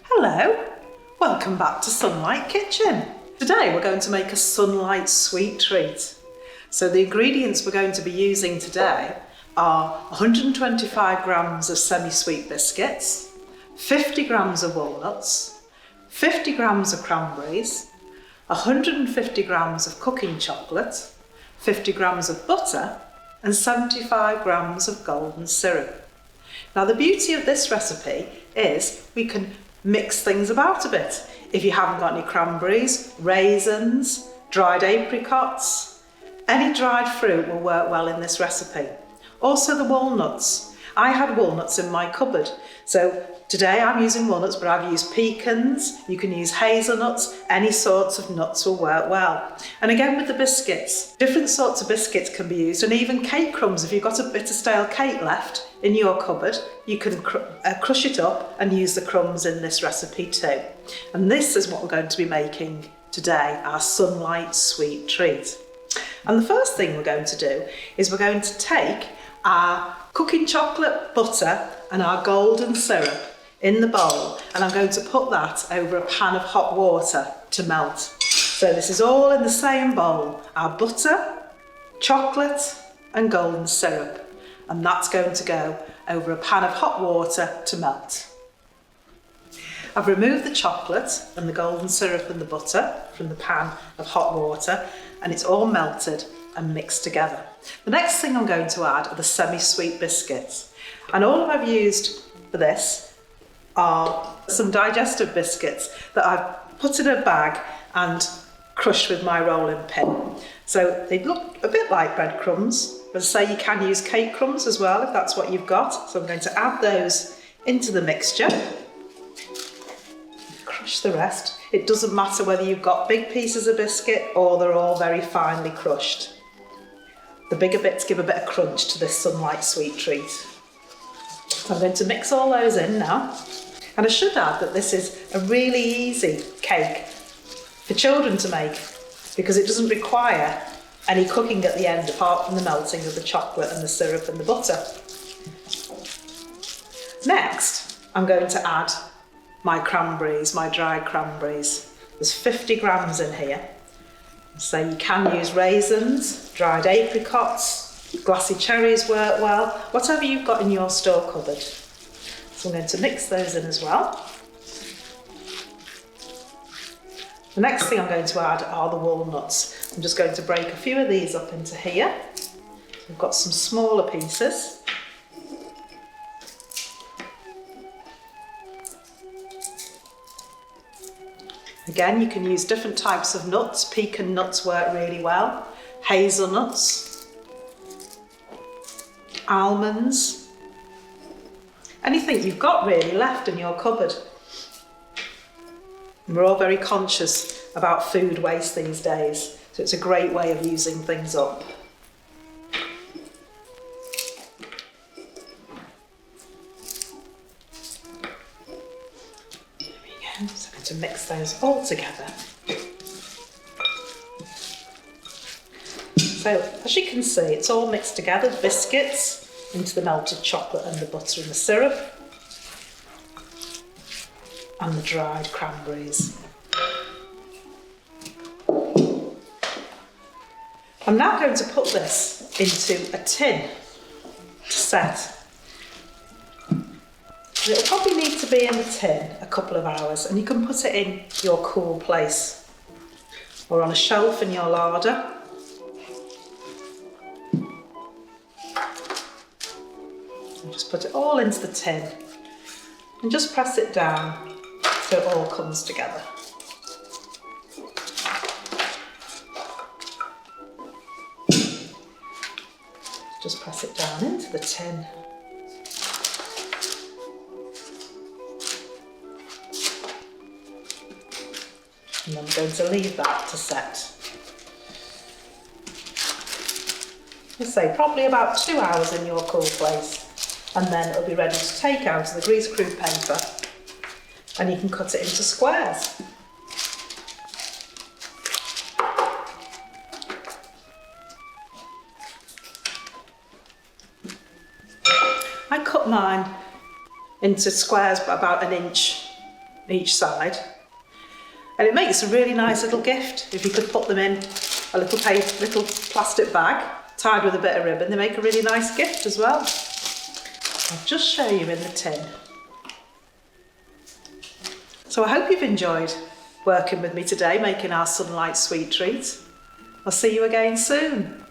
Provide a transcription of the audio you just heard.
Hello, welcome back to Sunlight Kitchen. Today we're going to make a sunlight sweet treat. So the ingredients we're going to be using today are 125 grams of semi-sweet biscuits, 50 grams of walnuts, 50 grams of cranberries, 150 grams of cooking chocolate, 50 grams of butter and 75 grams of golden syrup. Now the beauty of this recipe is we can mix things about a bit. If you haven't got any cranberries, raisins, dried apricots, any dried fruit will work well in this recipe. Also the walnuts. I had walnuts in my cupboard, so today I'm using walnuts, but I've used pecans, you can use hazelnuts, any sorts of nuts will work well. And again with the biscuits, different sorts of biscuits can be used, and even cake crumbs. If you've got a bit of stale cake left in your cupboard, you can crush it up and use the crumbs in this recipe too. And this is what we're going to be making today, our sunlight sweet treat. And the first thing we're going to do is we're going to take our cooking chocolate, butter and our golden syrup in the bowl, and I'm going to put that over a pan of hot water to melt. So this is all in the same bowl, our butter, chocolate and golden syrup, and that's going to go over a pan of hot water to melt. I've removed the chocolate and the golden syrup and the butter from the pan of hot water, and it's all melted and mixed together. The next thing I'm going to add are the semi-sweet biscuits, and all I've used for this are some digestive biscuits that I've put in a bag and crushed with my rolling pin. So they look a bit like breadcrumbs, but say you can use cake crumbs as well if that's what you've got. So I'm going to add those into the mixture, crush the rest. It doesn't matter whether you've got big pieces of biscuit or they're all very finely crushed. The bigger bits give a bit of crunch to this sunlight sweet treat. So I'm going to mix all those in now. And I should add that this is a really easy cake for children to make because it doesn't require any cooking at the end apart from the melting of the chocolate and the syrup and the butter. Next, I'm going to add my cranberries, my dried cranberries. There's 50 grams in here. So you can use raisins, dried apricots, glassy cherries work well, whatever you've got in your store cupboard. So I'm going to mix those in as well. The next thing I'm going to add are the walnuts. I'm just going to break a few of these up into here. We've got some smaller pieces. Again, you can use different types of nuts. Pecan nuts work really well. Hazelnuts, almonds, anything you've got really left in your cupboard. We're all very conscious about food waste these days, so it's a great way of using things up. There we go. So I'm going to mix those all together. So as you can see, it's all mixed together, the biscuits into the melted chocolate and the butter and the syrup, and the dried cranberries. I'm now going to put this into a tin to set. It'll probably need to be in the tin a couple of hours, and you can put it in your cool place or on a shelf in your larder. And just put it all into the tin and just press it down so it all comes together. Just press it down into the tin. And I'm going to leave that to set. I'd say probably about 2 hours in your cool place, and then it'll be ready to take out of the greaseproof paper, and you can cut it into squares. mine into squares about an inch each side. And it makes a really nice little gift. If you could put them in a little plastic bag tied with a bit of ribbon, they make a really nice gift as well. I'll just show you in the tin. So I hope you've enjoyed working with me today, making our Sunlight sweet treat. I'll see you again soon.